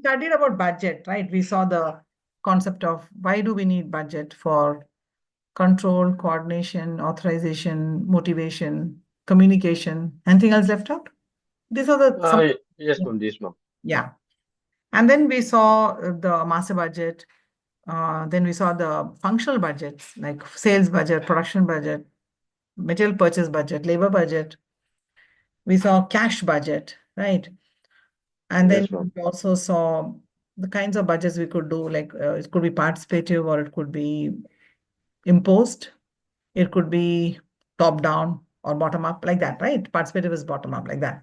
studied about budget, right? We saw the concept of why do we need budget for control, coordination, authorization, motivation, communication. Anything else left out? These are the some. Yes, ma'am. This, ma'am. Yeah. And then we saw the master budget. Then we saw the functional budgets like sales budget, production budget, material purchase budget, labor budget. We saw cash budget, right? And then Yes, ma'am. we also saw the kinds of budgets we could do, like it could be participative or it could be imposed. It could be top down or bottom up, like that, right? Participative is bottom up, like that.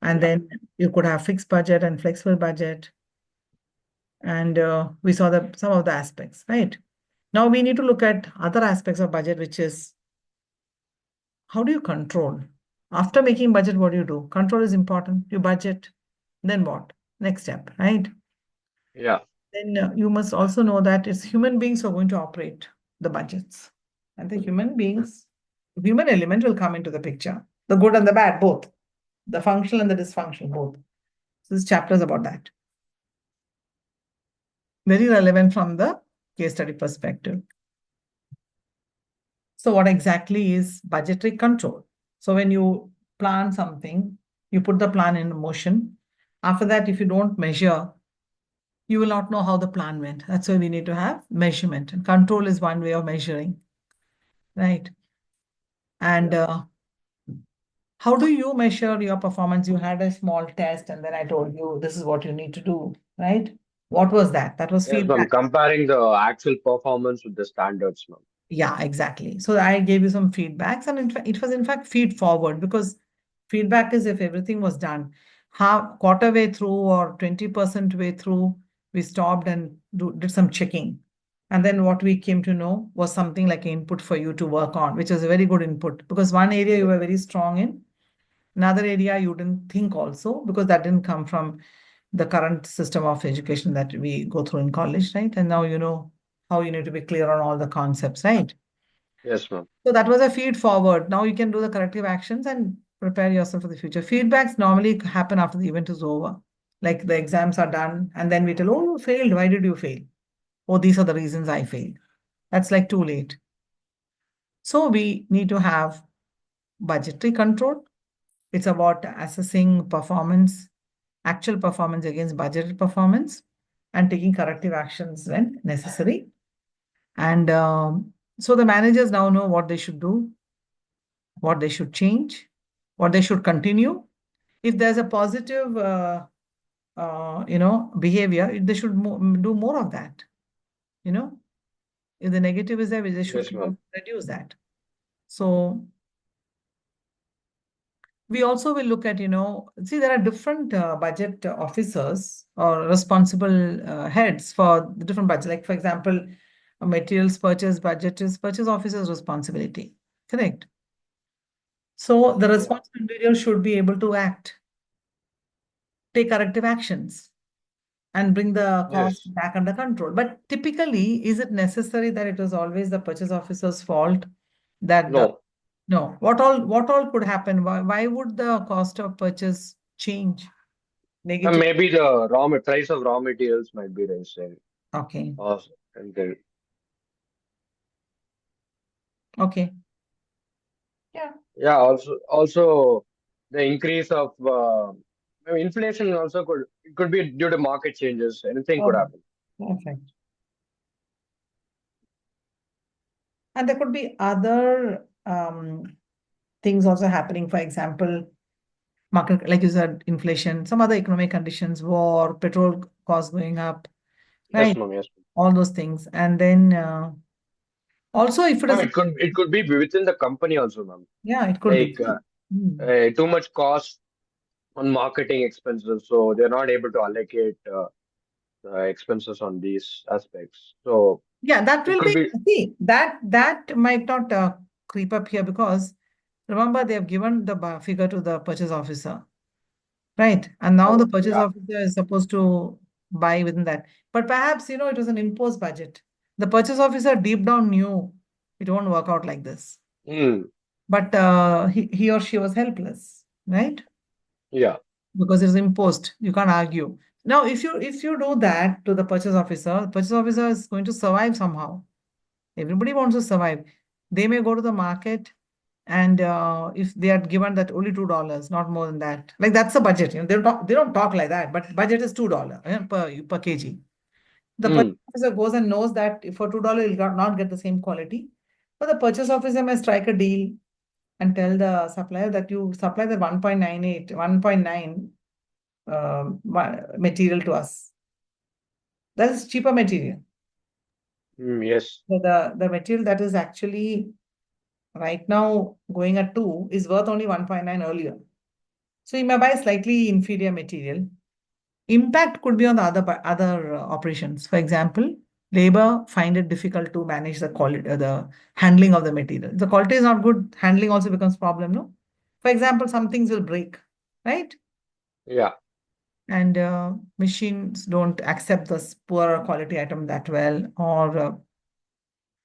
And Yeah. then you could have fixed budget and flexible budget. And we saw some of the aspects, right? Now we need to look at other aspects of budget, which is how do you control? After making budget, what do you do? Control is important. You budget, then what? Next step, right? Yeah. Then you must also know that it's human beings who are going to operate the budgets. And the human element will come into the picture. The good and the bad, both. The functional and the dysfunctional, both. So this chapter is about that. Very relevant from the case study perspective. So what exactly is budgetary control? So when you plan something, you put the plan in motion. After that, if you don't measure, you will not know how the plan went. That's why we need to have measurement. And control is one way of measuring, right? And how do you measure your performance? You had a small test, and then I told you this is what you need to do, right? What was that? That was Yes, ma'am. feedback. Comparing the actual performance with the standards, ma'am. Yeah, exactly. So I gave you some feedbacks, and it was in fact feed forward because feedback is if everything was done. Half quarter way through or 20% way through, we stopped and did some checking. And then what we came to know was something like input for you to work on, which was a very good input because one area you were very strong in, another area you didn't think also because that didn't come from the current system of education that we go through in college, right? And now you know how you need to be clear on all the concepts, right? Yes, ma'am. So that was a feed forward. Now you can do the corrective actions and prepare yourself for the future. Feedbacks normally happen after the event is over. Like the exams are done, and then we tell, oh, you failed. Why did you fail? Oh, these are the reasons I failed. That's like too late. So we need to have budgetary control. It's about assessing performance, actual performance against budgeted performance, and taking corrective actions when necessary. And so the managers now know what they should do, what they should change, what they should continue. If there's a positive, behavior, they should do more of that. You know, if the negative is there, they should Yes, ma'am. reduce that. So we also will look at, see, there are different budget officers or responsible heads for the different budgets. Like, for example, a materials purchase budget is purchase officer's responsibility. Correct. So the Yeah. responsible individual should be able to act, take corrective actions, and bring the cost Yes. back under control. But typically, is it necessary that it was always the purchase officer's fault that the No. no, what all could happen? Why would the cost of purchase change? And Negative. maybe the price of raw materials might be raised. Okay. Or, and then, Okay. Yeah. yeah, also the increase of inflation also could be due to market changes. Anything could Oh, happen. perfect. And there could be other things also happening. For example, market, like you said, inflation, some other economic conditions, war, petrol costs going up, Yes, right? ma'am. Yes, All those things. And then also, if it ma'am. is, It could be within the company also, ma'am. yeah, it could be. Like Hmm. too much cost on marketing expenses, so they're not able to allocate expenses on these aspects. So Yeah, that it will could be, be, see, that might not creep up here because remember they have given the figure to the purchase officer, right? And now the purchase yeah. officer is supposed to buy within that. But perhaps, it was an imposed budget. The purchase officer deep down knew it won't work out like this. Mm, But he or she was helpless, right? yeah. Because it's imposed. You can't argue. Now, if you do that to the purchase officer is going to survive somehow. Everybody wants to survive. They may go to the market, and if they are given that only $2, not more than that, like that's the budget. They don't talk like that, but budget is $2 per kg. The purchase Mm. officer goes and knows that if for $2 he'll not get the same quality. But the purchase officer may strike a deal and tell the supplier that you supply the 1.98, 1.9 material to us. That is cheaper material. Yes. So the material that is actually right now going at 2 is worth only 1.9 earlier. So you may buy slightly inferior material. Impact could be on the other operations. For example, labor find it difficult to manage the quality, the handling of the material. The quality is not good, handling also becomes problem, no? For example, some things will break, right? Yeah. And machines don't accept this poorer quality item that well, or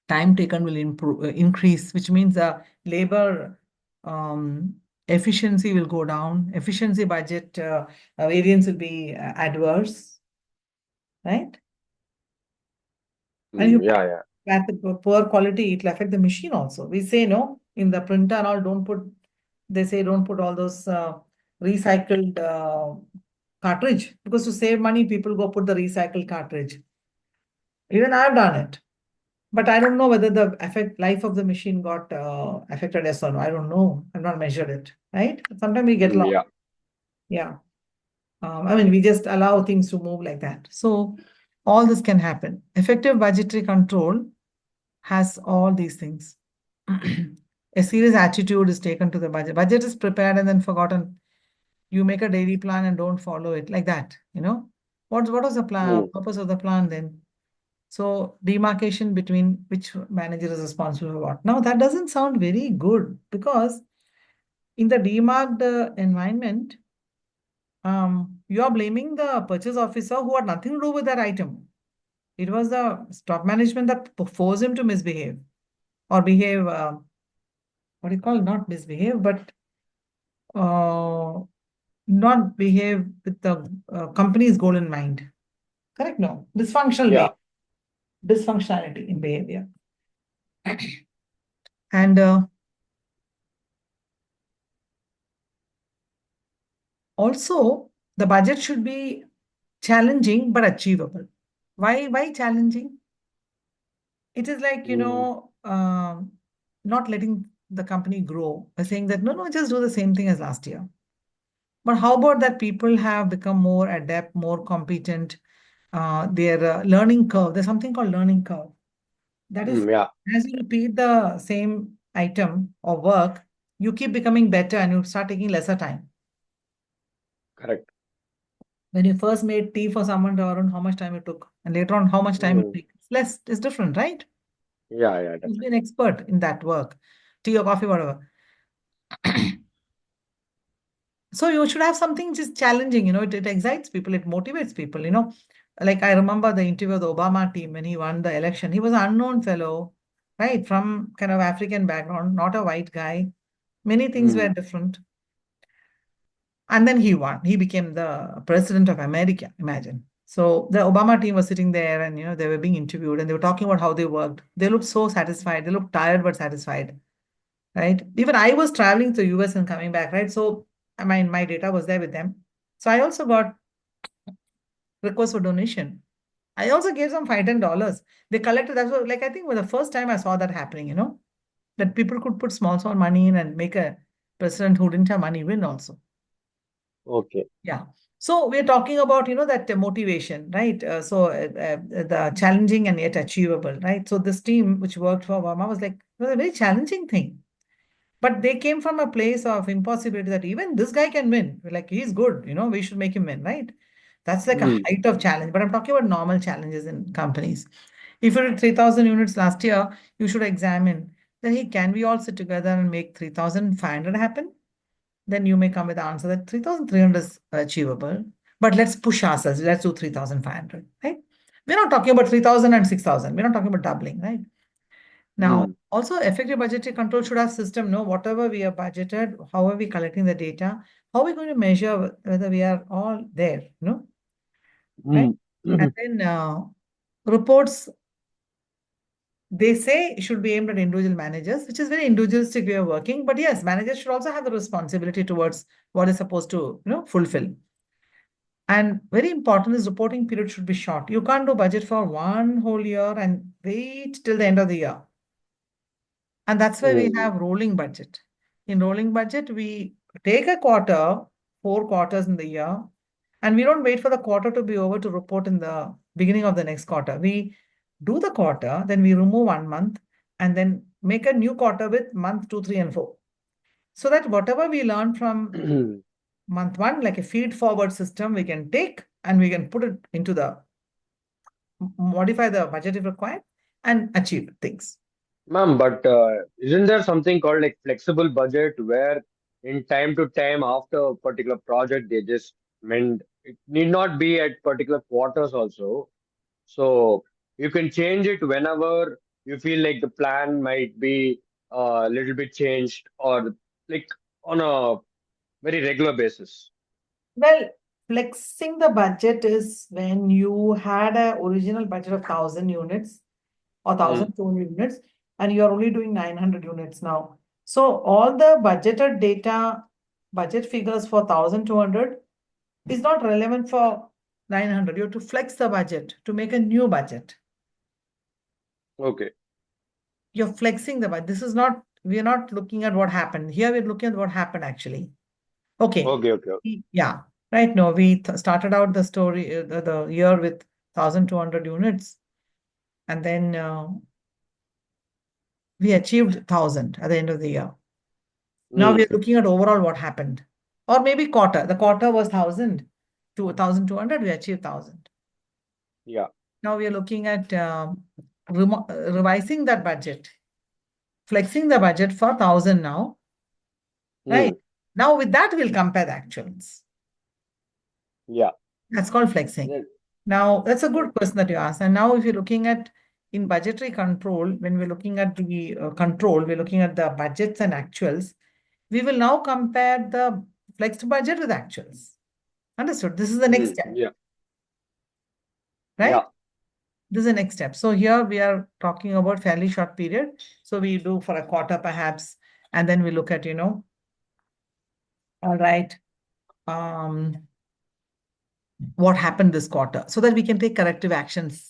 time taken will increase, which means labor um, efficiency will go down. Efficiency budget variance will be adverse, right? And you Yeah. Yeah. at the poor quality, it will affect the machine also. We say no in the printer and all. Don't put. They say don't put all those recycled cartridge, because to save money, people go put the recycled cartridge. Even I've done it. But I don't know whether the life of the machine got affected, yes or no. I don't know. I've not measured it, right? Sometimes we get lost. Yeah. Yeah. I mean, we just allow things to move like that. So all this can happen. Effective budgetary control has all these things. A serious attitude is taken to the budget. Budget is prepared and then forgotten. You make a daily plan and don't follow it like that. What was the plan, Mm. purpose of the plan then? So demarcation between which manager is responsible for what. Now that doesn't sound very good, because in the demarked environment, you are blaming the purchase officer who had nothing to do with that item. It was the stock management that forced him to misbehave or behave. What do you call, not misbehave, but uh, not behave with the company's goal in mind. Correct? No, dysfunctional Yeah. behavior, dysfunctionality in behavior, and also the budget should be challenging but achievable. Why challenging? It is like, Mm. not letting the company grow by saying that no, no, just do the same thing as last year. But how about that people have become more adept, more competent, their learning curve. There's something called learning curve. That is, Yeah. as you repeat the same item or work, you keep becoming better and you start taking lesser time. Correct. When you first made tea for someone, around how much time it took, and later on, how much time it Mm. takes. It's less, it's different, right? Yeah. Yeah. You've Definitely. been expert in that work, tea or coffee, whatever. So you should have something just challenging, it excites people, it motivates people. Like I remember the interview of the Obama team when he won the election. He was an unknown fellow, right, from kind of African background, not a white guy. Many things were Mm. different. And then he won. He became the president of America, imagine. So the Obama team was sitting there and, they were being interviewed and they were talking about how they worked. They looked so satisfied. They looked tired but satisfied, right? Even I was traveling to US and coming back, right? So my data was there with them. So I also got requests for donation. I also gave some $5-10. They collected that. So like I think was the first time I saw that happening, that people could put small money in and make a president who didn't have money win also. Okay. Yeah. So we're talking about, that motivation, right? The challenging and yet achievable, right? So this team which worked for Obama was like, it was a very challenging thing. But they came from a place of impossibility that even this guy can win. We're like, he's good, we should make him win, right? That's like a Mm. height of challenge. But I'm talking about normal challenges in companies. If you did 3,000 units last year, you should examine that, hey, can we all sit together and make 3,500 happen? Then you may come with the answer that 3,300 is achievable. But let's push ourselves. Let's do 3,500, right? We're not talking about 3,000 and 6,000. We're not talking about doubling, right? Now, Mm. also effective budgetary control should have system, no, whatever we have budgeted, how are we collecting the data, how are we going to measure whether we are all there, right? And Mm. then reports, they say should be aimed at individual managers, which is very individualistic way of working. But yes, managers should also have the responsibility towards what is supposed to, fulfill. And very important is reporting period should be short. You can't do budget for one whole year and wait till the end of the year. And that's why we Mm. have rolling budget. In rolling budget, we take a quarter, 4 quarters in the year, and we don't wait for the quarter to be over to report in the beginning of the next quarter. We do the quarter, then we remove 1 month, and then make a new quarter with month 2, 3, and 4. So that whatever we learn from month 1, like a feed forward system, we can take and we can put it into the modify the budget if required and achieve things. Ma'am, but isn't there something called like flexible budget where in time to time after a particular project they just mend it need not be at particular quarters also. So you can change it whenever you feel like the plan might be a little bit changed or like on a very regular basis. Well, flexing the budget is when you had an original budget of 1,000 units or Mm. 1,200 units, and you're only doing 900 units now. So all the budgeted data, budget figures for 1,200 is not relevant for 900. You have to flex the budget to make a new budget. Okay. You're flexing the budget. This is not, we're not looking at what happened. Here we're looking at what happened actually. Okay. Okay. Okay. Yeah. Right now, we started out the story, the year with 1,200 units, and then we achieved 1,000 at the end of the year. Now we Mm. are looking at overall what happened, or maybe quarter. The quarter was 1,000 to 1,200. We achieved 1,000. Yeah. Now we are looking at revising that budget, flexing the budget for 1,000 now. Right Mm. now, with that we'll compare the actuals. Yeah. That's called flexing. Then- Now, that's a good Okay. question that you asked. And now, if you're looking at in budgetary control, when we're looking at the control, we're looking at the budgets and actuals. We will now compare the flexed budget with actuals. Understood? This is the next Mm. step, Yeah. right? Yeah. This is the next step. So here we are talking about fairly short period. So we do for a quarter perhaps, and then we look at, all right, what happened this quarter so that we can take corrective actions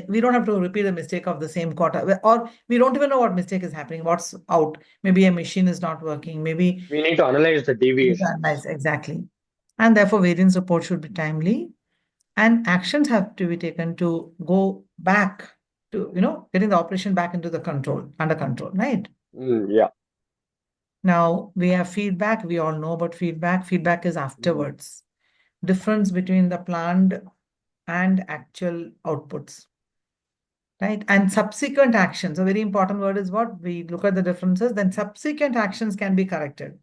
we don't have to repeat the mistake of the same quarter, or we don't even know what mistake is happening, what's out. Maybe a machine is not working. Maybe We need to analyze the we need to deviations. analyze exactly. And therefore, variance report should be timely and actions have to be taken to go back to, getting the operation back into the control, under control, right? Mm. Yeah. Now we have feedback. We all know about feedback. Feedback is afterwards. Difference between the planned and actual outputs, right? And subsequent actions. A very important word is what we look at the differences, then subsequent actions can be corrected.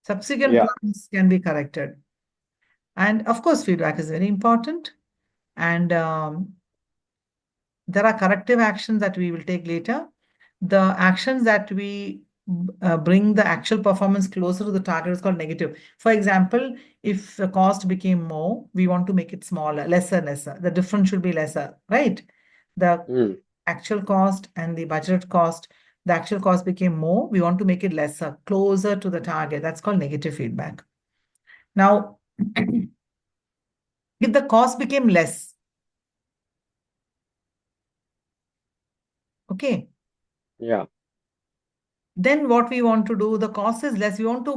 Subsequent Yeah. plans can be corrected. And of course, feedback is very important. And there are corrective actions that we will take later. The actions that we bring the actual performance closer to the target is called negative. For example, if the cost became more, we want to make it smaller, lesser. The difference should be lesser, right? The Mm. actual cost and the budgeted cost, the actual cost became more, we want to make it lesser, closer to the target. That's called negative feedback. Now, if the cost became less, okay, Yeah. then what we want to do, the cost is less, we want to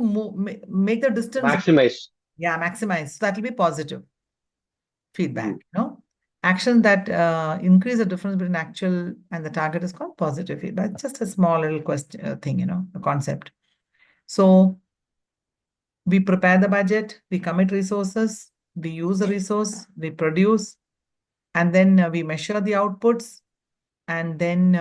make the distance, Maximize. yeah, maximize. So that will be positive feedback, Mm. Action that increase the difference between actual and the target is called positive feedback. Just a small little question thing, a concept. So we prepare the budget, we commit resources, we use the resource, we produce, and then we measure the outputs, and then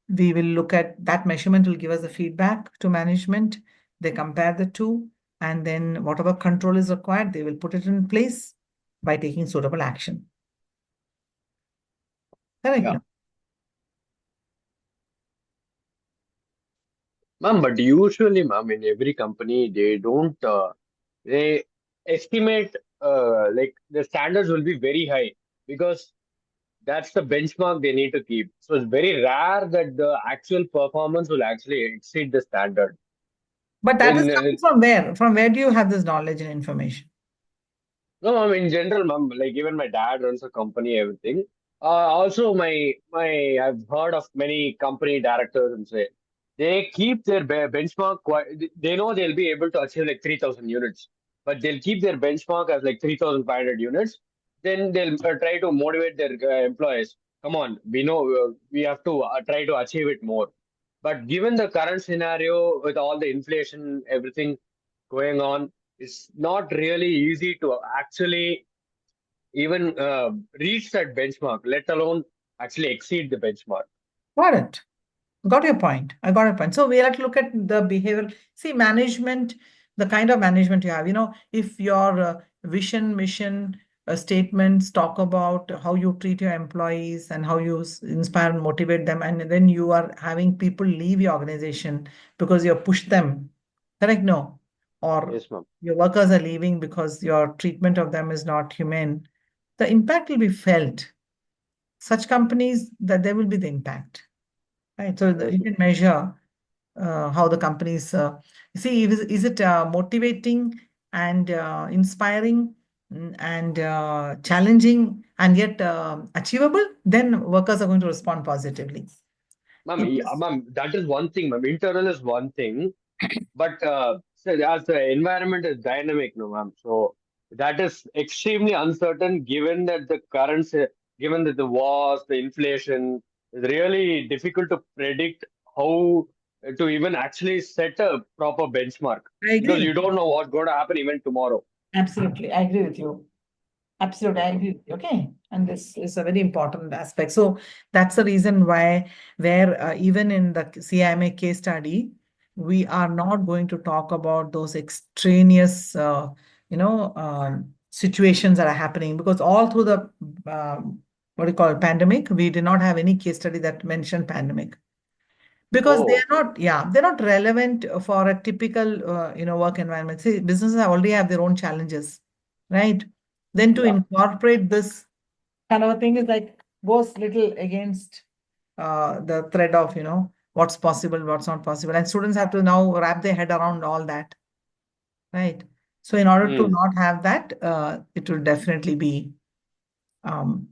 we will look at that measurement will give us the feedback to management. They compare the two, and then whatever control is required, they will put it in place by taking suitable action. Correct? Yeah. Ma'am, but usually, ma'am, in every company, they don't, they estimate like the standards will be very high because that's the benchmark they need to keep. So it's very rare that the actual performance will actually exceed the standard. But that is In coming from where? From where do you have this knowledge and information? No, I mean, in general, ma'am, like even my dad runs a company, everything. Also, I've heard of many company directors and say they keep their benchmark quite. They know they'll be able to achieve like 3,000 units, but they'll keep their benchmark as like 3,500 units. Then they'll try to motivate their employees. Come on, we know we have to try to achieve it more. But given the current scenario with all the inflation, everything going on, it's not really easy to actually even reach that benchmark, let alone actually exceed the benchmark. Got it. Got your point. I got your point. So we have to look at the behavioral. See, management, the kind of management you have. If your vision, mission, statements talk about how you treat your employees and how you inspire and motivate them, and then you are having people leave your organization because you have pushed them, correct? No. Or Yes, ma'am. your workers are leaving because your treatment of them is not humane. The impact will be felt. Such companies, that there will be the impact. Right. So Yes, you ma'am. can measure how the companies see, is it motivating and inspiring, and challenging and yet achievable, then workers are going to respond positively. Ma'am, It yeah, is ma'am, that is one thing, ma'am. Internal is one thing, but so as the environment is dynamic, no, ma'am. So that is extremely uncertain given that given that the wars, the inflation, it's really difficult to predict how to even actually set a proper benchmark I agree because with you you. don't know what's going to happen even tomorrow. Absolutely, I agree with you. Absolutely, I Yes, ma'am. agree with you. Okay, and this is a very important aspect. So that's the reason why, where even in the CIMA case study, we are not going to talk about those extraneous, situations that are happening, because all through the what do you call it, pandemic, we did not have any case study that mentioned pandemic, because they Oh, are okay. not, yeah, they're not relevant for a typical work environment. See, businesses already have their own challenges, right? Then to Yeah. incorporate this kind of a thing is like goes little against the thread of what's possible, what's not possible, and students have to now wrap their head around all that, right? So in order to Hmm. not have that, it will definitely be um,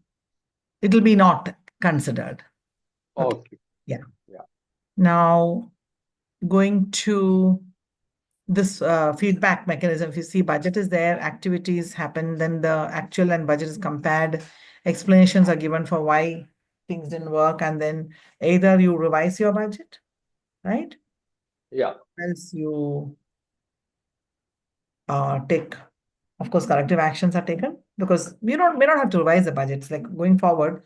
it will be not considered. Okay, Okay. yeah. Yeah. Now going to this feedback mechanism. If you see budget is there, activities happen, then the actual and budget is compared, explanations are given for why things didn't work, and then either you revise your budget, right? Yeah. Else you take, of course, corrective actions are taken, because we don't may not have to revise the budgets. Like going forward,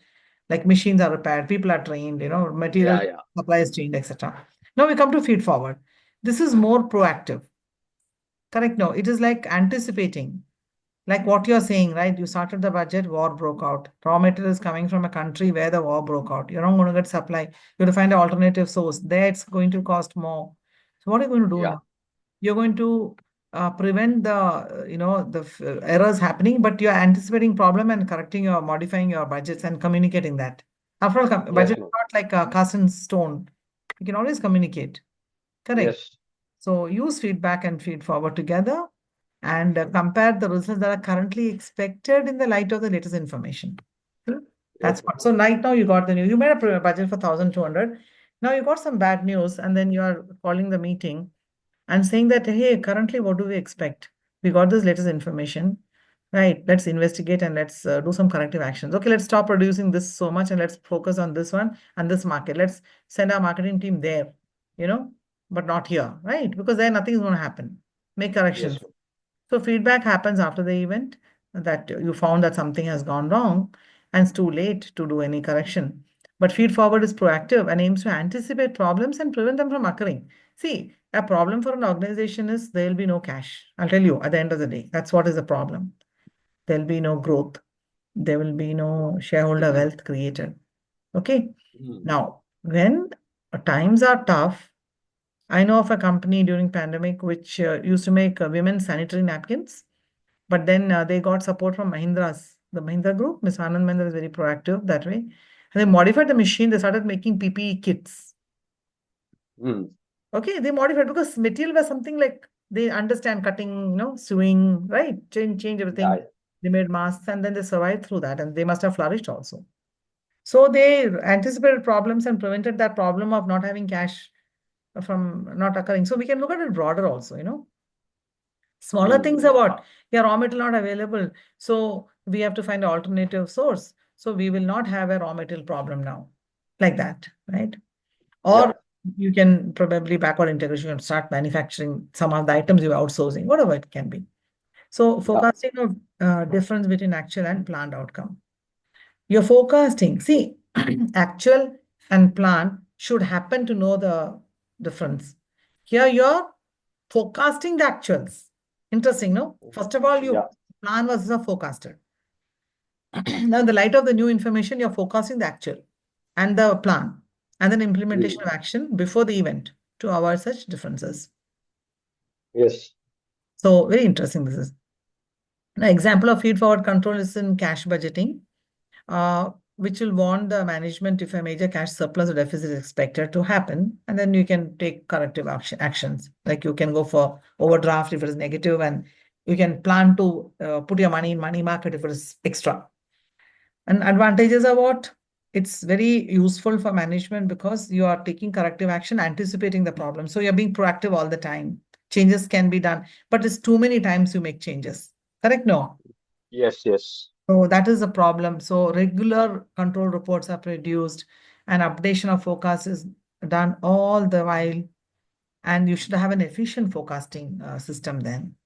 like machines are repaired, people are trained, material Yeah. Yeah. supply is changed, etc. Now we come to feed forward. This is more proactive. Correct. No, it is like anticipating. Like what you're saying, right? You started the budget, war broke out. Raw material is coming from a country where the war broke out. You're not going to get supply. You have to find an alternative source. There it's going to cost more. So what are you going to do Yeah. now? You're going to prevent the, errors happening, but you're anticipating problem and correcting your, modifying your budgets and communicating that. After all, Yes, budget is ma'am. not like a cast in stone. You can always communicate. Correct. Yes. So use feedback and feed forward together, and compare the results that are currently expected in the light of the latest information. Hmm? Yes, That's ma'am. what. So right now you got the news. You made a budget for 1,200. Now you got some bad news, and then you are calling the meeting and saying that, hey, currently what do we expect? We got this latest information. Right, let's investigate and let's do some corrective actions. Okay, let's stop producing this so much and let's focus on this one and this market. Let's send our marketing team there, you know, but not here, right? Because there nothing is going to happen. Make corrections. Yes, ma'am. So feedback happens after the event, that you found that something has gone wrong and it's too late to do any correction. But feed forward is proactive and aims to anticipate problems and prevent them from occurring. See, a problem for an organization is there will be no cash. I'll tell you at the end of the day, that's what is the problem. There'll be no growth. There will be no shareholder wealth created. Okay. Hmm. Now, when times are tough, I know of a company during pandemic which used to make women's sanitary napkins. But then they got support from Mahindra's, the Mahindra group. Ms. Anand Mahindra is very proactive that way. And they modified the machine. They started making PPE kits. Mm. Okay, they modified because material was something like they understand cutting, sewing, right? Change everything. Yeah. They made masks and then they survived through that and they must have flourished also. So they anticipated problems and prevented that problem of not having cash from not occurring. So we can look at it broader also. Smaller things are what? Yeah, raw material not available. So we have to find an alternative source. So we will not have a raw material problem now. Like that, right? Yeah. Or you can probably backward integration and start manufacturing some of the items you're outsourcing, whatever it can be. So Yeah. forecasting of difference between actual and planned outcome. You're forecasting. See, actual and plan should happen to know the difference. Here you're forecasting the actuals. Interesting, no? First of all, Yeah. you plan versus a forecasted. Now, in the light of the new information, you're forecasting the actual and the plan, and then implementation of action before the event to avoid such differences. Yes. So, very interesting this is. An example of feed-forward control is in cash budgeting, which will warn the management if a major cash surplus or deficit is expected to happen, and then you can take corrective actions. Like you can go for overdraft if it is negative, and you can plan to put your money in money market if it is extra. And advantages are what? It's very useful for management because you are taking corrective action, anticipating the problem. So you're being proactive all the time. Changes can be done, but it's too many times you make changes. Correct? No. Yes. Yes. So that is a problem. So regular control reports are produced and updation of forecast is done all the while. And you should have an efficient forecasting system then,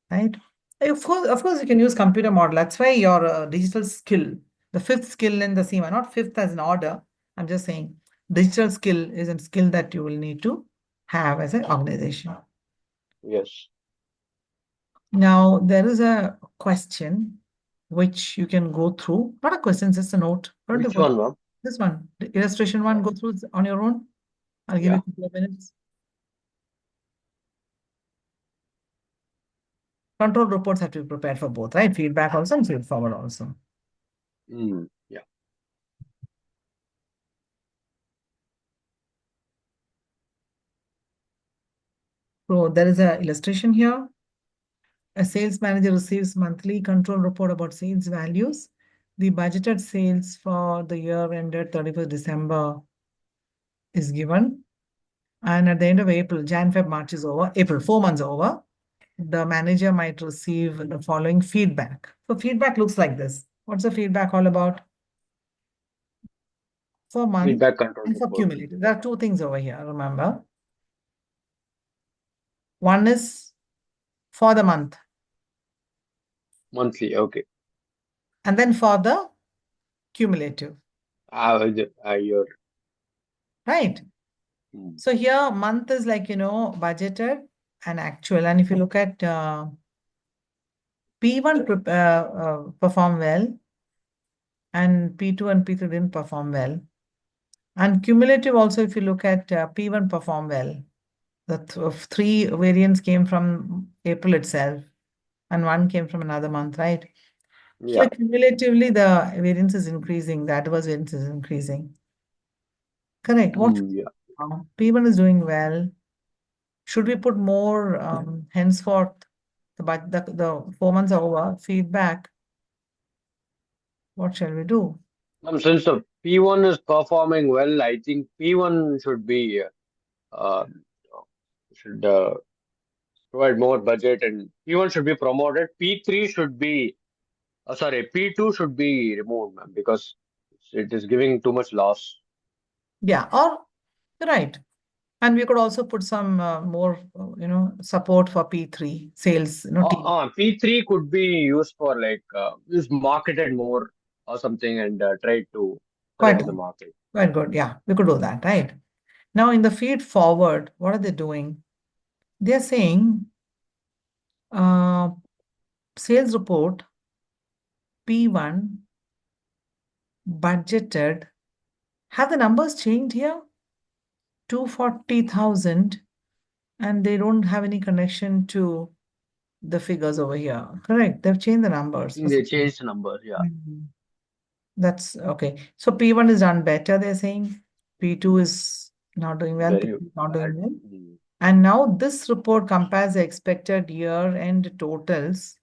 right? Of course, you can use computer model. That's why your digital skill, the fifth skill in the CIMA, not fifth as an order. I'm just saying digital skill is a skill that you will need to have as an organization. Yes. Now, there is a question which you can go through. Not a question, just a note. Why don't you Which go one, through ma'am? this one, the illustration one, go through on your own. I'll give you Yeah. a couple of minutes. Control reports have to be prepared for both, right? Feedback also and feed forward also. Yeah. So there is an illustration here. A sales manager receives monthly control report about sales values. The budgeted sales for the year ended 31st December is given. And at the end of April, Jan, Feb, March is over. April, 4 months over. The manager might receive the following feedback. So feedback looks like this. What's the feedback all about? For month Feedback control and for report. cumulative. There are two things over here, remember. One is for the month, Monthly. Okay. and then for the cumulative, Your. right? So here, month is like, budgeted and actual. And if you look at P1 perform well, and P2 and P3 didn't perform well. And cumulative also, if you look at P1 perform well, the three variants came from April itself, and one came from another month, right? Yeah. Here, cumulatively, the variance is increasing, the adverse variance is increasing. Correct. What Yeah. P1 is doing well. Should we put more henceforth? The 4 months are over. Feedback. What shall we do? Since the P1 is performing well, I think P1 uh, should provide more budget, and P1 should be promoted. P3 should be, sorry, P2 should be removed, ma'am, because it is giving too much loss. Yeah, or right. And we could also put some more, support for P3 sales, team. P3 could be used for like use marketed more or something and try to sell Quite into the good. market. Quite good. Yeah, we could do that, right? Now, in the feed forward, what are they doing? They're saying uh, sales report P1 budgeted. Have the numbers changed here? 240,000, and they don't have any connection to the figures over here. Correct. They've changed the numbers. think they changed the numbers. Yeah. Mhm. That's okay. So P1 is done better, they're saying. P2 is not doing well. Very P3 is not bad. doing well. And now this report compares the expected year-end totals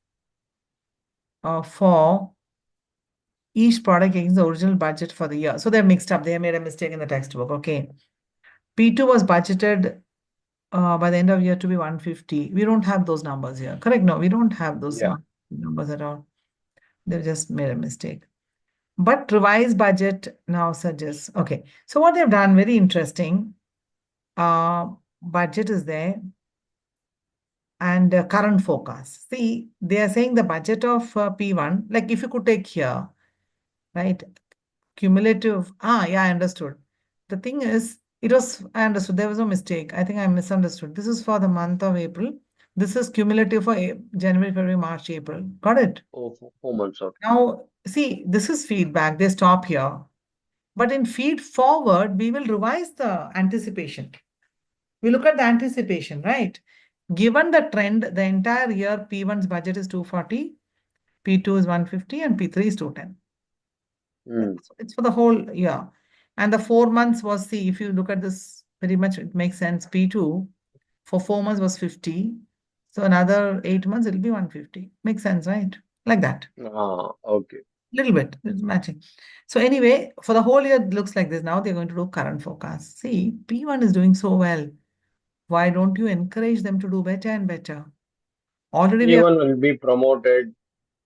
for each product against the original budget for the year. So they're mixed up. They made a mistake in the textbook. Okay. P2 was budgeted by the end of year to be 150. We don't have those numbers here. Correct? No, we don't have those Yeah. numbers at all. They've just made a mistake. But revised budget now suggests, okay. So what they've done, very interesting. Budget is there and current forecast. See, they are saying the budget of P1, like if you could take here, right? Cumulative. Yeah, I understood. The thing is, I understood. There was no mistake. I think I misunderstood. This is for the month of April. This is cumulative for January, February, March, April. Got it? Oh, 4 months. Okay. Now, see, this is feedback. They stop here. But in feed forward, we will revise the anticipation. We look at the anticipation, right? Given the trend, the entire year P1's budget is 240, P2 is 150, and P3 is 210. It's for the whole year. And the 4 months was, see, if you look at this, very much it makes sense. P2 for 4 months was 50. So another 8 months, it'll be 150. Makes sense, right? Like that. Okay. Little bit, it's matching. So anyway, for the whole year, it looks like this. Now they're going to do current forecast. See, P1 is doing so well. Why don't you encourage them to do better and better? Already we have, P1 will be promoted.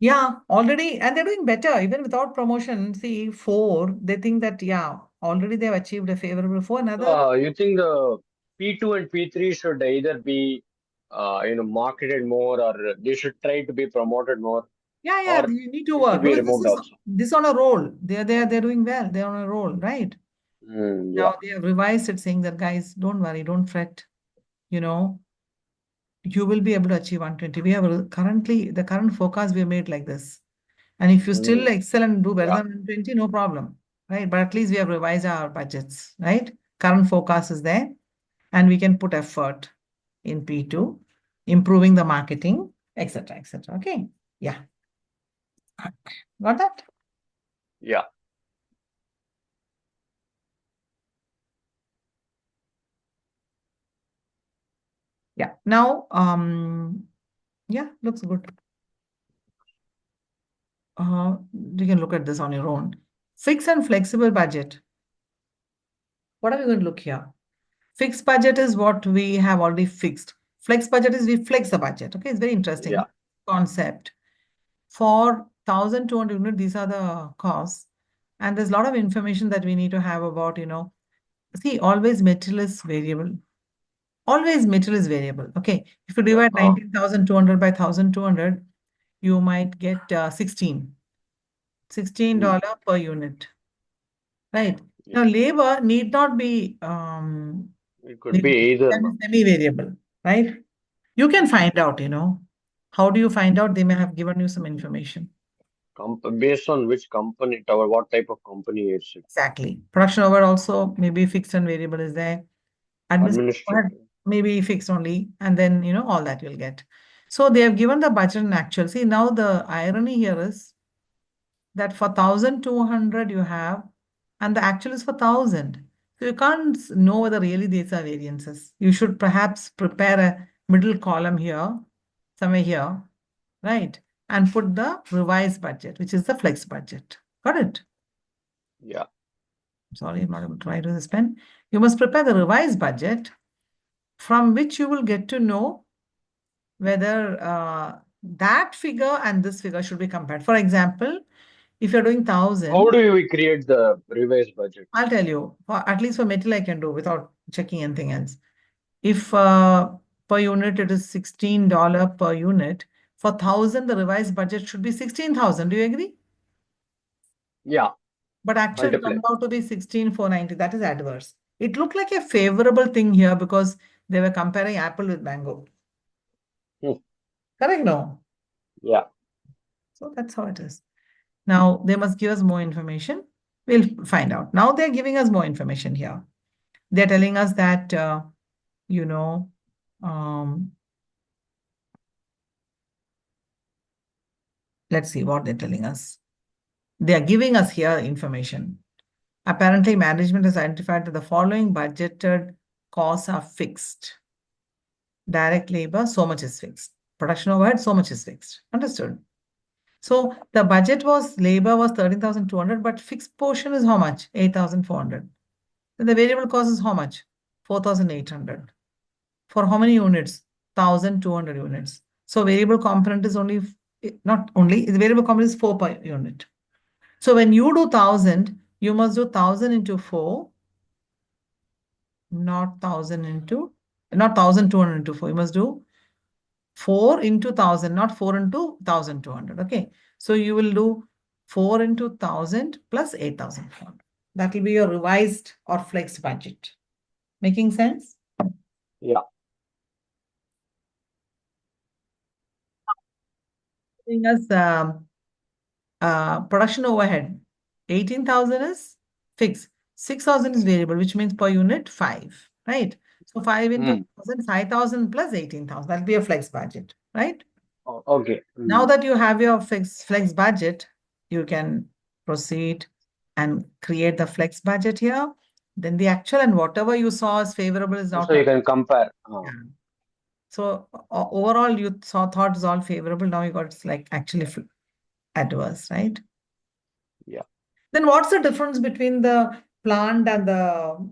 yeah, already, and they're doing better even without promotion. See, 4, they think that, yeah, already they've achieved a favorable 4. Another, You think the P2 and P3 should either be, marketed more, or they should try to be promoted more, yeah, or you need to it should work be because this removed is also? this on a roll. They're doing well. They're on a roll, right? Yeah. Now they have revised it, saying that guys, don't worry, don't fret. You know, you will be able to achieve 120. We have currently the current forecast we have made like this. And if you still excel and do better Yeah. than 120, no problem, right? But at least we have revised our budgets, right? Current forecast is there, and we can put effort in P2, improving the marketing, etc., etc. Okay, yeah, got that? Yeah. Yeah. Now, yeah, looks good. You can look at this on your own. Fixed and flexible budget. What are we going to look here? Fixed budget is what we have already fixed. Flex budget is we flex the budget. Okay, it's very interesting concept. For 1,200 units, these are the costs. And there's a lot of information that we need to have about, see, always material is variable. Always material is variable. Okay, if you divide 19,200 by 1,200, you might get $16 per unit, right? Now, labor need not be It could be either. semi-variable, right? You can find out, How do you find out? They may have given you some information. Based on which company, or what type of company it's Exactly. Production overhead also maybe fixed and variable is there. Administrative overhead administrative. maybe fixed only, and then all that you'll get. So they have given the budget and actual. See, now the irony here is that for 1,200 you have, and the actual is for 1,000. So you can't know whether really these are variances. You should perhaps prepare a middle column here, somewhere here, right? And put the revised budget, which is the flex budget. Got it? Yeah. Sorry, I'm not able to write with this pen. You must prepare the revised budget from which you will get to know whether that figure and this figure should be compared. For example, if you're doing 1,000, How do we create the revised budget? I'll tell you, at least for metal, I can do without checking anything else. If per unit it is $16 per unit, for 1,000, the revised budget should be 16,000. Do you agree? Yeah. But actually Multiply. turned out to be 16,490. That is adverse. It looked like a favorable thing here because they were comparing apple with mango. Correct? No. Yeah. So that's how it is. Now they must give us more information. We'll find out. Now they're giving us more information here. They're telling us that, um, Let's see what they're telling us. They are giving us here information. Apparently, management has identified that the following budgeted costs are fixed. Direct labor, so much is fixed. Production overhead, so much is fixed. Understood? So the budget was, labor was 13,200, but fixed portion is how much? 8,400. Then the variable cost is how much? 4,800. For how many units? 1,200 units. So variable component is only, not only, the variable component is 4 per unit. So when you do 1,000, you must do 1,000 into 4, not 1,200 into 4. You must do 4 into 1,000, not 4 into 1,200. Okay. So you will do 4 into 1,000 plus 8,400. That will be your revised or flexed budget. Making sense? Yeah. Giving us production overhead. 18,000 is fixed. 6,000 is variable, which means per unit 5, right? So 5 into 1,000, 5,000 plus 18,000. That'll be a flex budget, right? Okay. Now that you have your flex budget, you can proceed and create the flex budget here. Then the actual and whatever you saw as favorable is not. So you can compare. Yeah. So overall, you thought is all favorable. Now you got it's like actually adverse, right? Yeah. Then what's the difference between the planned and the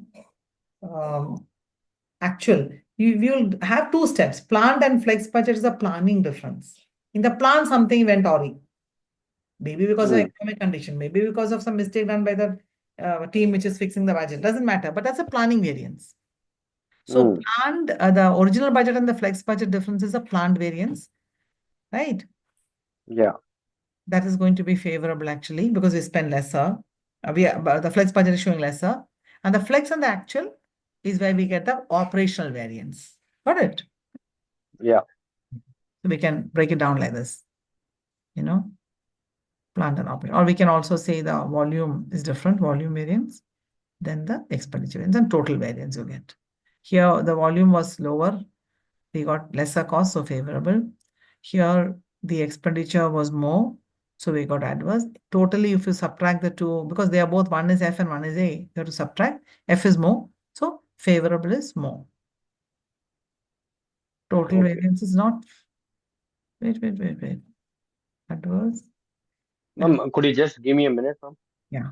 actual? You'll have two steps. Planned and flex budget is a planning difference. In the plan, something went awry. Maybe because of economic condition, maybe because of some mistake done by the team which is fixing the budget. Doesn't matter, but that's a planning variance. So planned, the original budget and the flex budget difference is a planned variance, right? Yeah. That is going to be favorable actually because we spend lesser. The flex budget is showing lesser. And the flex and the actual is where we get the operational variance. Got it? Yeah. So we can break it down like this, plant and operation. Or we can also say the volume is different, volume variance, than the expenditure variance and total variance you get. Here, the volume was lower. We got lesser cost, so favorable. Here, the expenditure was more, so we got adverse. Totally, if you subtract the two, because they are both, one is F and one is A, you have to subtract. F is more, so favorable is more. Total variance is not. Wait. Adverse. Ma'am, could you just give me a minute, ma'am? Yeah.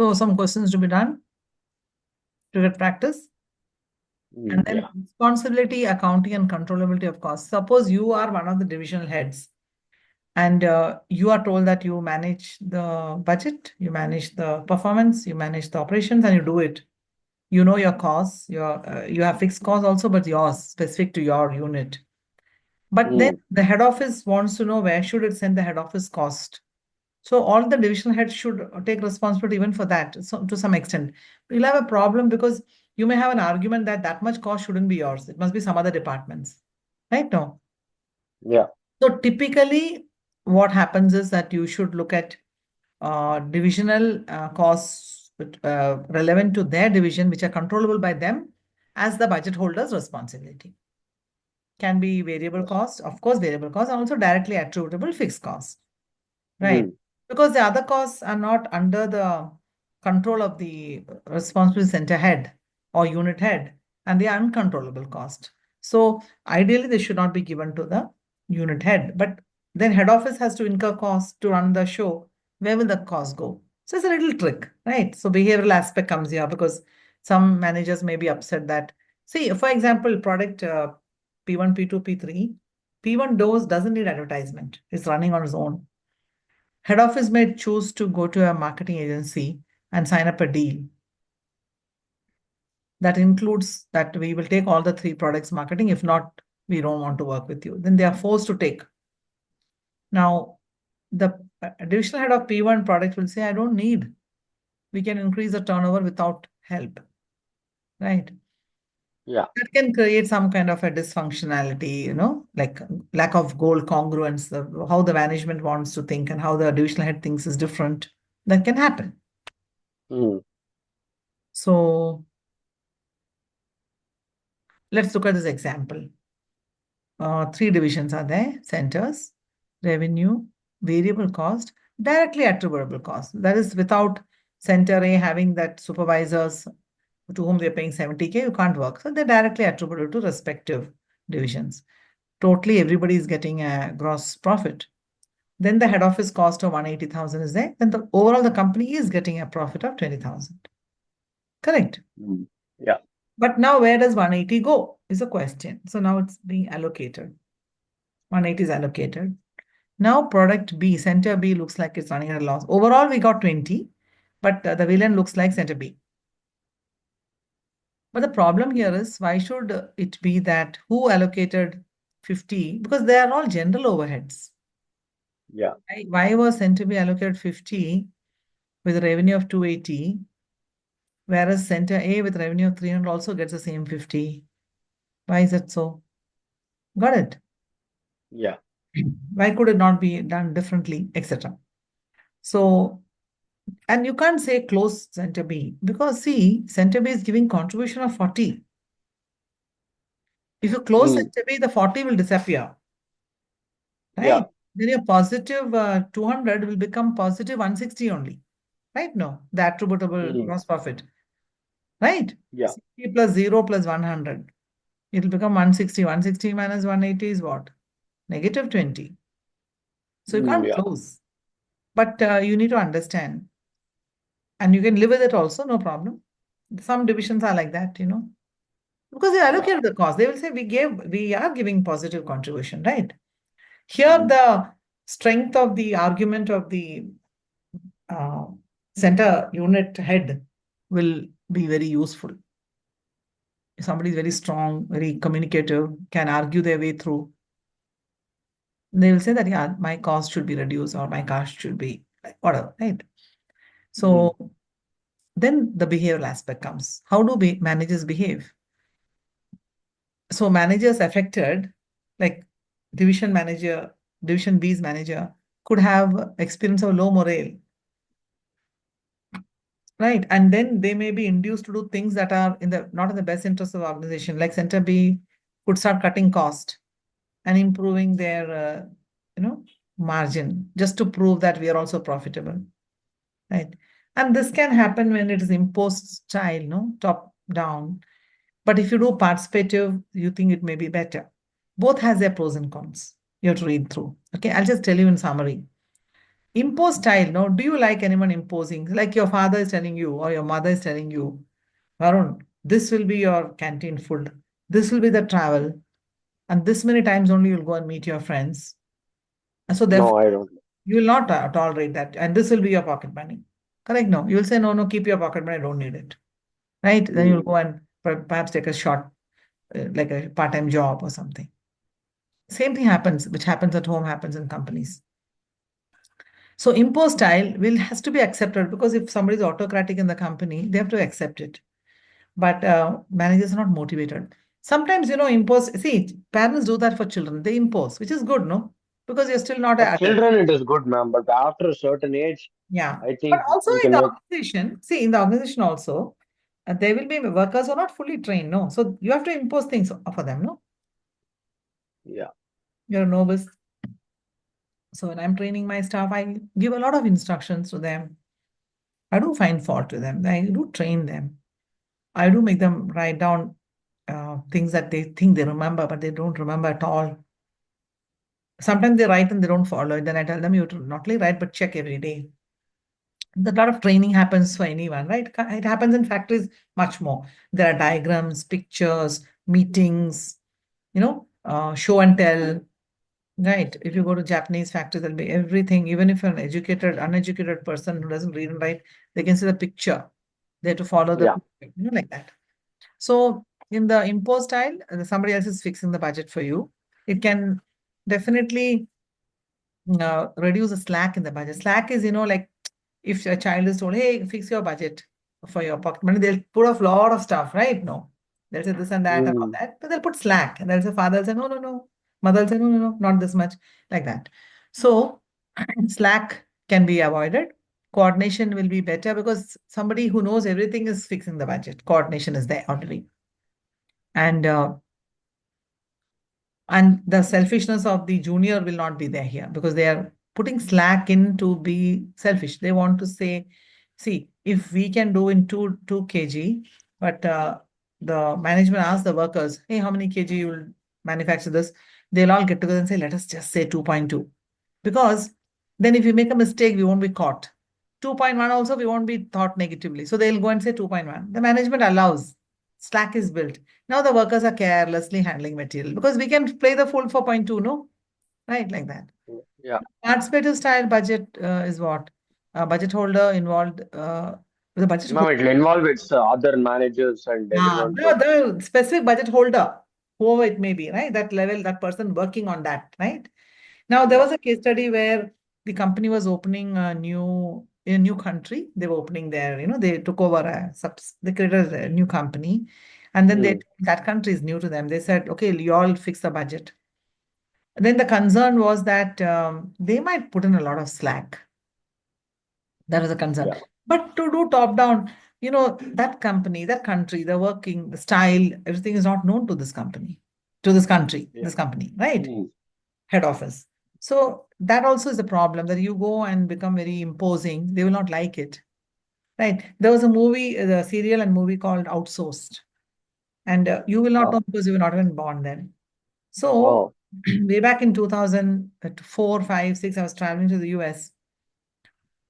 So some questions to be done to get practice. And then responsibility, accounting, and controllability of costs. Suppose you are one of the divisional heads and you are told that you manage the budget, you manage the performance, you manage the operations, and you do it. You know your costs, you have fixed costs also, but yours, specific to your unit. But then the head office wants to know where should it send the head office cost. So all the divisional heads should take responsibility even for that, so to some extent. You'll have a problem because you may have an argument that that much cost shouldn't be yours. It must be some other departments, right? No. Yeah. So typically, what happens is that you should look at divisional costs relevant to their division, which are controllable by them as the budget holder's responsibility. Can be variable cost, of course, variable cost, and also directly attributable fixed cost, right? Because the other costs are not under the control of the responsible center head or unit head, and they are uncontrollable cost. So ideally, they should not be given to the unit head, but then head office has to incur costs to run the show. Where will the cost go? So it's a little trick, right? So behavioral aspect comes here because some managers may be upset that, see, for example, product P1, P2, P3, P1 dose doesn't need advertisement. It's running on its own. Head office may choose to go to a marketing agency and sign up a deal. That includes that we will take all the 3 products marketing. If not, we don't want to work with you. Then they are forced to take. Now, the divisional head of P1 product will say, I don't need. We can increase the turnover without help, right? Yeah. That can create some kind of a dysfunctionality, like lack of goal congruence, how the management wants to think and how the divisional head thinks is different. That can happen. So let's look at this example. Three divisions are there: centers, revenue, variable cost, directly attributable cost. That is without center A having that supervisors to whom they're paying 70K, you can't work. So they're directly attributable to respective divisions. Totally, everybody is getting a gross profit. Then the head office cost of 180,000 is there. Then the overall the company is getting a profit of 20,000. Correct. Yeah. But now where does 180 go is a question. So now it's being allocated. 180 is allocated. Now product B, center B looks like it's running at a loss. Overall, we got 20, but the villain looks like center B. But the problem here is, why should it be that who allocated 50? Because they are all general overheads. Yeah. Why was center B allocated 50 with a revenue of 280, whereas center A with revenue of 300 also gets the same 50? Why is it so? Got it? Yeah. Why could it not be done differently, etc.? So, and you can't say close center B, because see, center B is giving contribution of 40. If you close center B, the 40 will disappear, right? Yeah. Then your positive 200 will become positive 160 only, right? No, the attributable gross profit, right? Yeah. 60 plus 0 plus 100. It will become 160. 160 minus 180 is what? Negative 20. So you can't close. But you need to understand. And you can live with it also, no problem. Some divisions are like that, because they allocate the cost. They will say we are giving positive contribution, right? Here, the strength of the argument of the center unit head will be very useful. If somebody is very strong, very communicative, can argue their way through, they will say that, yeah, my cost should be reduced or my cost should be whatever, right? So then the behavioral aspect comes. How do managers behave? So managers affected, like division B's manager, could have experience of low morale, right? And then they may be induced to do things that are not in the best interest of the organization. Like center B could start cutting cost and improving their, margin, just to prove that we are also profitable, right? And this can happen when it is imposed style, no, top down. But if you do participative, you think it may be better. Both has their pros and cons. You have to read through. Okay, I'll just tell you in summary. Impose style, no? Do you like anyone imposing? Like your father is telling you or your mother is telling you, Varun, this will be your canteen food. This will be the travel. And this many times only you'll go and meet your friends. And so therefore, No, I don't. you will not tolerate that. And this will be your pocket money. Correct? No, you will say, no, keep your pocket money. I don't need it. Right? Then you'll go and perhaps take a short, like a part-time job or something. Same thing happens, which happens at home, happens in companies. So impose style has to be accepted, because if somebody is autocratic in the company, they have to accept it. But managers are not motivated. Sometimes, see, parents do that for children. They impose, which is good, no? Because you're still not For an adult. children, it is good, ma'am. But after a certain age, Yeah. I But think also you in can the make. organization, see, in the organization also, there will be workers who are not fully trained, no? So you have to impose things for them, no? Yeah. You're a novice. So when I'm training my staff, I give a lot of instructions to them. I do find fault with them. I do train them. I do make them write down things that they think they remember, but they don't remember at all. Sometimes they write and they don't follow it. Then I tell them, you not only write, but check every day. A lot of training happens for anyone, right? It happens in factories much more. There are diagrams, pictures, meetings, show and tell, right? If you go to Japanese factories, there'll be everything. Even if you're an uneducated person who doesn't read and write, they can see the picture. They have to follow the picture, like that. So in the impose style, somebody else is fixing the budget for you. It can definitely reduce the slack in the budget. Slack is, like if a child is told, hey, fix your budget for your pocket money, they'll put off a lot of stuff, right? No, they'll say this and that and all that, but they'll put slack. And they'll say, father will say, no, no, no. Mother will say, no, no, no, not this much, like that. So slack can be avoided. Coordination will be better because somebody who knows everything is fixing the budget. Coordination is there already. And the selfishness of the junior will not be there here because they are putting slack in to be selfish. They want to say, see, if we can do in 2 kg, but the management asks the workers, hey, how many kg you will manufacture this? They'll all get together and say, let us just say 2.2. Because then if you make a mistake, we won't be caught. 2.1 also, we won't be thought negatively. So they'll go and say 2.1. The management allows. Slack is built. Now the workers are carelessly handling material because we can play the full 4.2, no? Right, like that. Yeah. Participative style budget is what? Budget holder involved with a budget No, holder. it will involve its other managers and Yeah, everyone to. the specific budget holder, whoever it may be, right? That level, that person working on that, right? Now there Yeah. was a case study where the company was opening in a new country. They were opening there, they took over they created a new company, and then Mm. that country is new to them. They said, okay, you all fix the budget. Then the concern was that they might put in a lot of slack. That was a concern. Yeah. But to do top down, that company, that country, the working, the style, everything is not known to this company, to this country, Yeah. this company, right? Mm. Head office. So that also is a problem that you go and become very imposing. They will not like it, right? There was a movie, the serial and movie called Outsourced, and you will not Oh. know because you were not even born then. So Oh. way back in 2004, 5, 6, I was traveling to the US.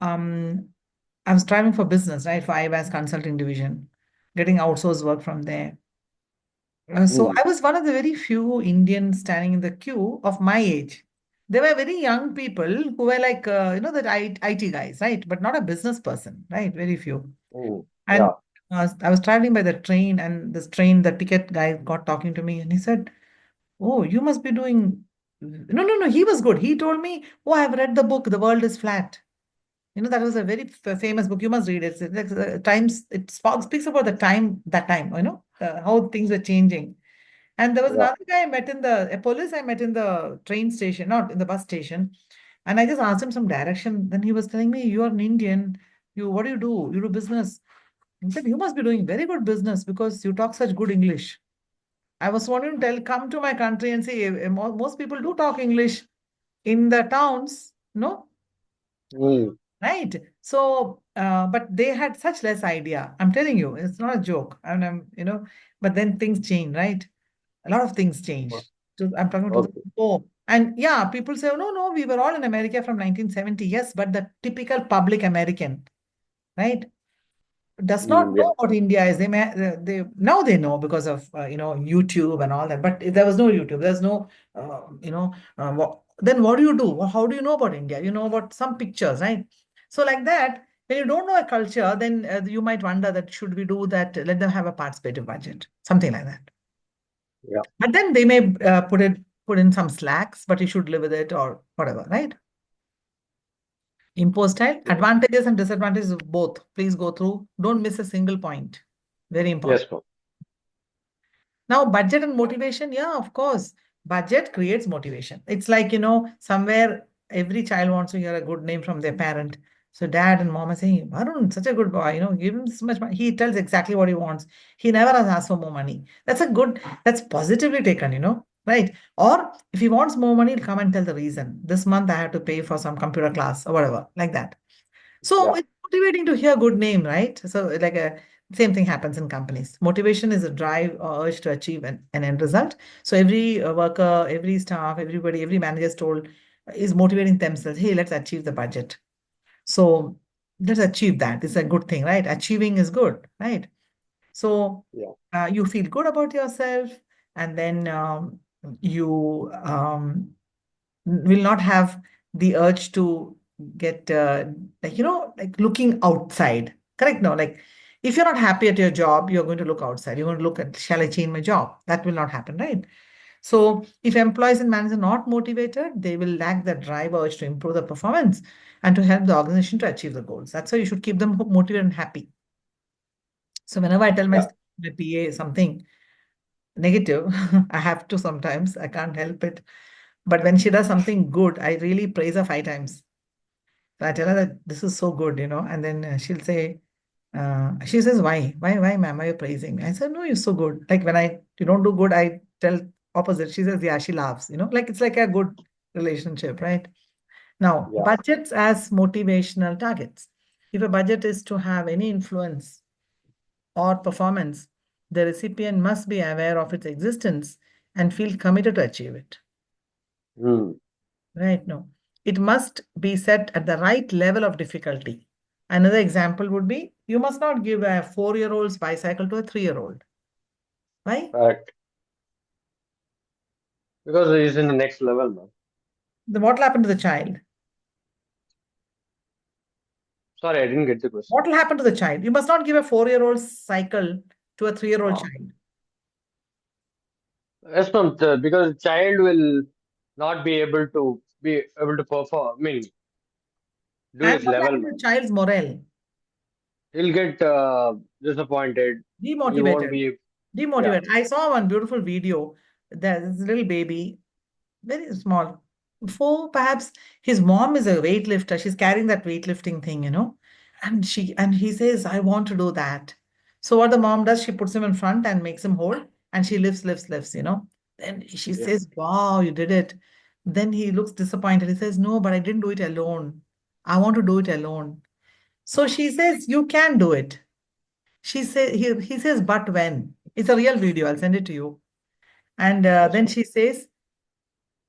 Um, I was traveling for business, right? For IBAS consulting division, getting outsourced work from there. So Mm. I was one of the very few Indians standing in the queue of my age. There were very young people who were like, that IT guys, right? But not a business person, right? Very few. Mm. And Yeah. I was traveling by the train, and this train, the ticket guy got talking to me, and he said, "Oh, you must be doing." No, no, no. He was good. He told me, "Oh, I've read the book. The world is flat." That was a very famous book. You must read it. It's like times. It speaks about the time that time. How things were changing. And there was Yeah. another guy I met a police I met in the train station, not in the bus station. And I just asked him some direction. Then he was telling me, "You are an Indian. What do you do? You do business." He said, "You must be doing very good business because you talk such good English." I was wanting to come to my country and see, most people do talk English in the towns, no? Mm. Right. So, but they had such less idea. I'm telling you, it's not a joke. But then things change, right? A lot of things change. So I'm talking to Okay. the oh, and yeah, people say, "Oh, no, no, we were all in America from 1970." Yes, but the typical public American, right, does not Mm. know Yeah. what India is. They now they know because of YouTube and all that. But if there was no YouTube, there's no then what do you do? How do you know about India? You know about some pictures, right? So like that, when you don't know a culture, then you might wonder that should we do that? Let them have a participative budget, something like that. Yeah. But then they may put in some slacks, but you should live with it or whatever, right? Impose style, Yeah. advantages and disadvantages of both. Please go through. Don't miss a single point. Very important. Yes, ma'am. Now, budget and motivation, yeah, of course. Budget creates motivation. It's like, somewhere every child wants to hear a good name from their parent. So dad and mom are saying, Varun, such a good boy, give him so much money. He tells exactly what he wants. He never has asked for more money. That's positively taken, right? Or if he wants more money, he'll come and tell the reason. This month I have to pay for some computer class or whatever, like that. So Yeah. it's motivating to hear good name, right? So like a same thing happens in companies. Motivation is a drive or urge to achieve an end result. So every worker, every staff, everybody, every manager is told is motivating themselves. Hey, let's achieve the budget. So let's achieve that. It's a good thing, right? Achieving is good, right? So Yeah. you feel good about yourself, and then you will not have the urge to get like looking outside. Correct? No, like if you're not happy at your job, you're going to look outside. You're going to look at, shall I change my job? That will not happen, right? So if employees and managers are not motivated, they will lack the drive urge to improve the performance and to help the organization to achieve the goals. That's why you should keep them motivated and happy. So whenever I tell my Yeah. PA something, negative. I have to sometimes. I can't help it. But when she does something good, I really praise her 5 times. So I tell her that this is so good, and then she'll say, she says, why, ma'am, are you praising me? I said, no, you're so good. Like when you don't do good, I tell opposite. She says, yeah, she laughs, like it's like a good relationship, right? Now, Yeah. budgets as motivational targets. If a budget is to have any influence or performance, the recipient must be aware of its existence and feel committed to achieve it. Hmm. Right? No. It must be set at the right level of difficulty. Another example would be you must not give a 4-year-old's bicycle to a 3-year-old. Why? Correct. Because it's in the next level, man. Then what will happen to the child? Sorry, I didn't get the question. What will happen to the child? You must not give a 4-year-old cycle to a 3-year-old Ah. child. Yes, ma'am. Because child will not be able to perform. I mean, do And his what will level, happen to the man. child's morale? He'll get disappointed. He won't Demotivated. be. Yeah. Demotivated. I saw one beautiful video. There's this little baby, very small. For perhaps his mom is a weightlifter. She's carrying that weightlifting thing. And he says, I want to do that. So what the mom does, she puts him in front and makes him hold, and she lifts. Then she Yeah. says, wow, you did it. Then he looks disappointed. He says, no, but I didn't do it alone. I want to do it alone. So she says, you can do it. He says, but when? It's a real video. I'll send it to you. And Yes, then ma'am. she says,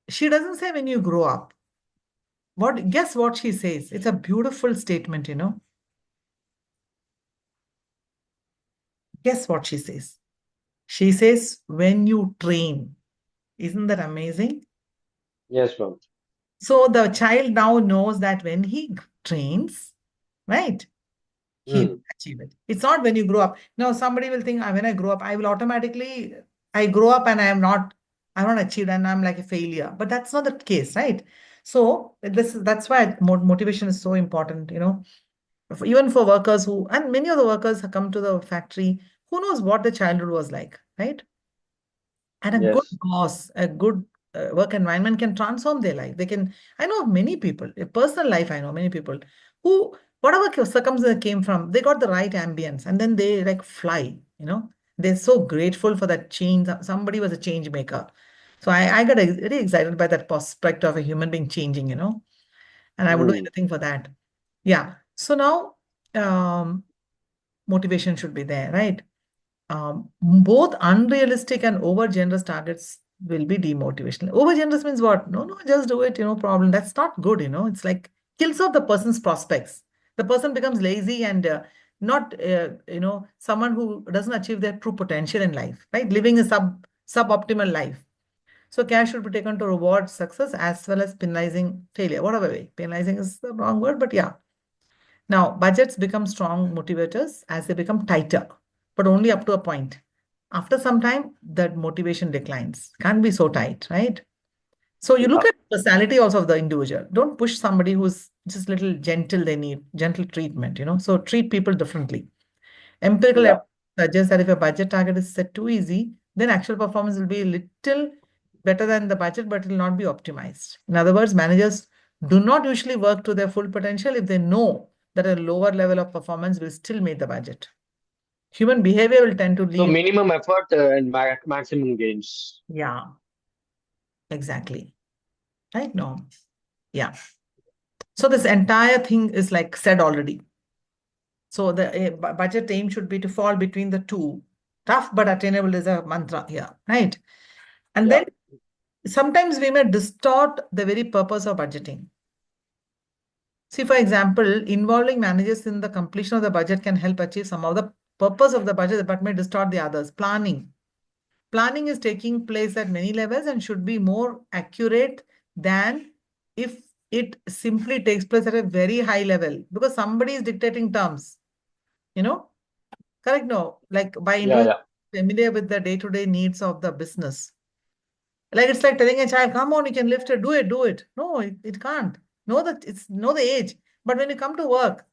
she doesn't say when you grow up. Guess what she says? It's a beautiful statement. Guess what she says? She says, when you train. Isn't that amazing? Yes, ma'am. So the child now knows that when he trains, right, he will Hmm. achieve it. It's not when you grow up. Now, somebody will think, when I grow up, I grow up and I'm not achieved and I'm like a failure. But that's not the case, right? So that's why motivation is so important. Even for workers and many of the workers have come to the factory, who knows what the childhood was like, right? And a good Yes. boss, a good work environment can transform their life. I know many people, a personal life, I know many people who, whatever circumstance they came from, they got the right ambience and then they like fly. They're so grateful for that change. Somebody was a change maker. So I got very excited by that prospect of a human being changing. And I would do Hmm. anything for that. Yeah. So now, motivation should be there, right? Both unrealistic and over generous targets will be demotivational. Over generous means what? No, no, just do it, no problem. That's not good. It's like kills off the person's prospects. The person becomes lazy and not, someone who doesn't achieve their true potential in life, right? Living a suboptimal life. So cash should be taken to reward success as well as penalizing failure, whatever way. Penalizing is the wrong word, but yeah. Now, budgets become strong motivators as they become tighter, but only up to a point. After some time, that motivation declines. Can't be so tight, right? So you look Yeah. at personality also of the individual. Don't push somebody who's just little gentle, they need gentle treatment. So treat people differently. Empirical Yeah. evidence suggests that if a budget target is set too easy, then actual performance will be a little better than the budget, but it will not be optimized. In other words, managers do not usually work to their full potential if they know that a lower level of performance will still meet the budget. Human behavior will tend to So lead. minimum effort and maximum gains. Yeah, exactly. Right? No. Yeah. So this entire thing is like said already. So the budget aim should be to fall between the two. Tough but attainable is a mantra here, right? And Yeah. then sometimes we may distort the very purpose of budgeting. See, for example, involving managers in the completion of the budget can help achieve some of the purpose of the budget, but may distort the others. Planning. Planning is taking place at many levels and should be more accurate than if it simply takes place at a very high level because somebody is dictating terms, you know? Correct? No, like by Yeah. individual Yeah. familiar with the day-to-day needs of the business. Like it's like telling a child, come on, you can lift it, do it, do it. No, it can't. Know the age. But when you come to work,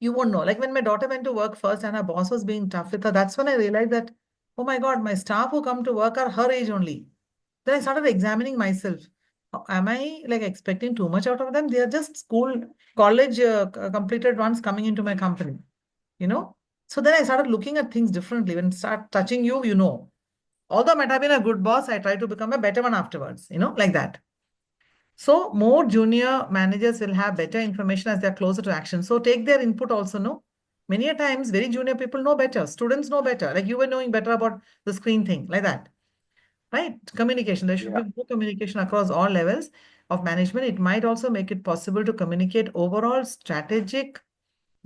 you won't know. Like when my daughter went to work first and her boss was being tough with her, that's when I realized that, oh my God, my staff who come to work are her age only. Then I started examining myself. Am I like expecting too much out of them? They are just college completed ones coming into my company, you know? So then I started looking at things differently. When it start touching you, you know. Although I might have been a good boss, I try to become a better one afterwards, like that. So more junior managers will have better information as they're closer to action. So take their input also, no? Many a times, very junior people know better. Students know better. Like you were knowing better about the screen thing, like that. Right? Communication. There should be Yeah. more communication across all levels of management. It might also make it possible to communicate overall strategic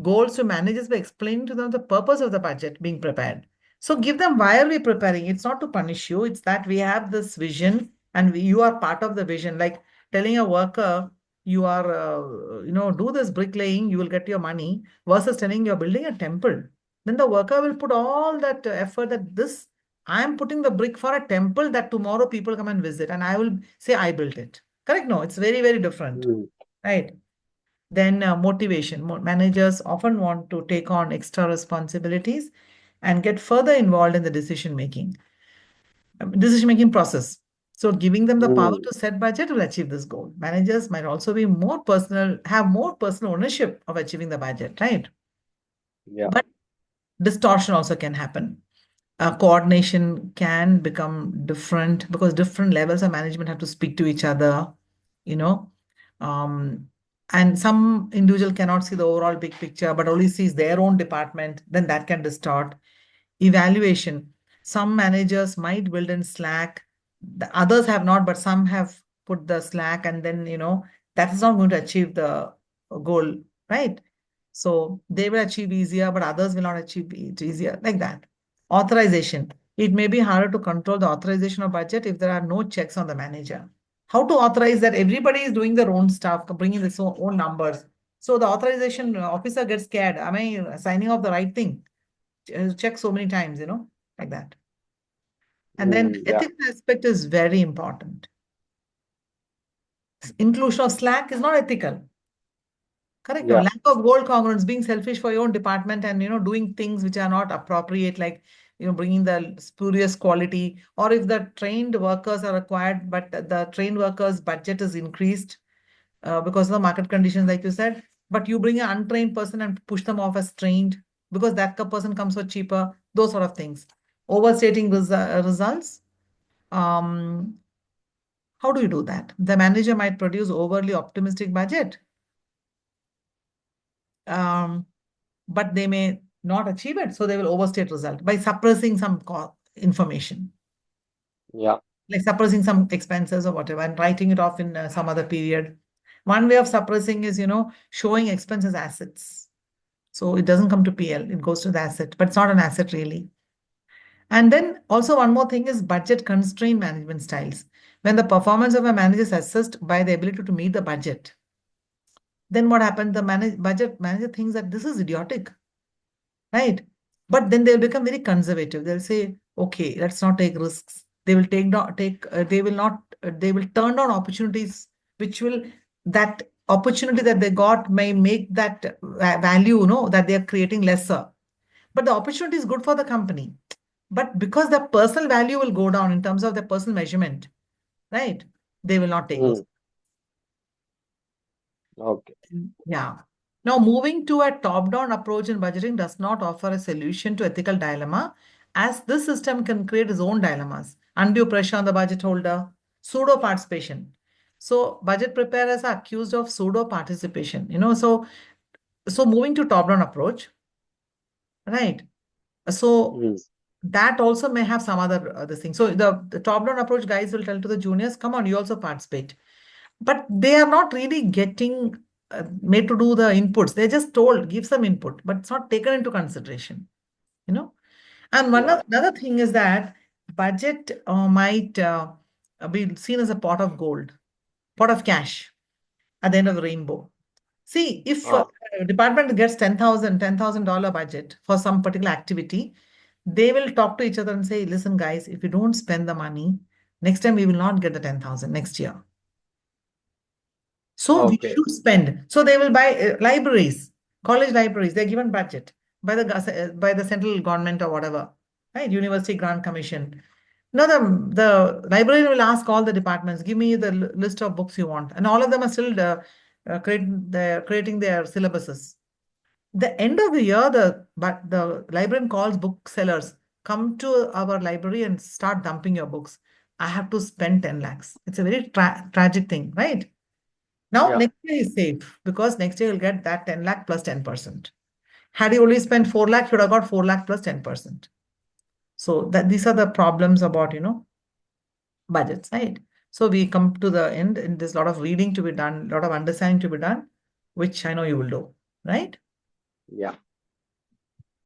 goals to managers by explaining to them the purpose of the budget being prepared. So give them why are we preparing? It's not to punish you. It's that we have this vision and you are part of the vision. Like telling a worker, you are, do this bricklaying, you will get your money versus telling you're building a temple. Then the worker will put all that effort that this, I am putting the brick for a temple that tomorrow people come and visit and I will say I built it. Correct? No, it's very, very different. Mm. Right. Then motivation. Managers often want to take on extra responsibilities and get further involved in the decision making process. So giving them the power Mm. to set budget will achieve this goal. Managers might also have more personal ownership of achieving the budget, right? Yeah. But distortion also can happen. Coordination can become different because different levels of management have to speak to each other, you know. Um, and some individual cannot see the overall big picture, but only sees their own department, then that can distort. Evaluation. Some managers might build in Slack, the others have not, but some have put the Slack, and then, that is not going to achieve the goal, right? So they will achieve easier, but others will not achieve it easier, like that. Authorization. It may be harder to control the authorization of budget if there are no checks on the manager. How to authorize that everybody is doing their own stuff, bringing their own numbers. So the authorization officer gets scared. Am I signing off the right thing? Check so many times, like that. And then Mm. Yeah. ethical aspect is very important. Inclusion of Slack is not ethical. Correct. No, Yeah. lack of goal congruence, being selfish for your own department and doing things which are not appropriate, like bringing the spurious quality, or if the trained workers are required, but the trained workers' budget is increased because of the market conditions, like you said, but you bring an untrained person and push them off as trained because that person comes for cheaper, those sort of things. Overstating results. Um, how do you do that? The manager might produce overly optimistic budget. Um, but they may not achieve it. So they will overstate result by suppressing some information, Yeah. like suppressing some expenses or whatever and writing it off in some other period. One way of suppressing is, showing expenses assets. So it doesn't come to PL, it goes to the asset, but it's not an asset really. And then also one more thing is budget constraint management styles. When the performance of a manager is assessed by the ability to meet the budget, then what happens? The budget manager thinks that this is idiotic, right? But then they'll become very conservative. They'll say, okay, let's not take risks. They will they will not, they will turn down opportunities, that opportunity that they got may make that value, that they are creating lesser. But the opportunity is good for the company. But because the personal value will go down in terms of the personal measurement, right? They will not take those. Mm. Okay. Yeah. Now, moving to a top-down approach in budgeting does not offer a solution to ethical dilemma, as this system can create its own dilemmas. Undue pressure on the budget holder, pseudo participation. So, budget preparers are accused of pseudo participation. So moving to top-down approach, right? So Mm. that also may have some other thing. So the top-down approach guys will tell to the juniors, come on, you also participate. But they are not really getting made to do the inputs. They're just told, give some input, but it's not taken into consideration, you know. And Yeah. another thing is that budget might be seen as a pot of gold, pot of cash at the end of the rainbow. See, if Ah. a department gets $10,000 budget for some particular activity, they will talk to each other and say, listen, guys, if you don't spend the money, next time we will not get the 10,000 next year. So we Okay. should spend. So they will buy libraries, college libraries. They're given budget by the central government or whatever. right? University Grant Commission. Now the librarian will ask all the departments, give me the list of books you want, and all of them are still creating their syllabuses. The end of the year, but the librarian calls booksellers, come to our library and start dumping your books. I have to spend 10 lakhs. It's a very tragic thing, right? Now, Yeah. next year is safe because next year you'll get that 10 lakh plus 10%. Had you only spent 4 lakh, you would have got 4 lakh plus 10%. So that these are the problems about, budgets, right? So we come to the end, and there's a lot of reading to be done, a lot of understanding to be done, which I know you will do, right? Yeah.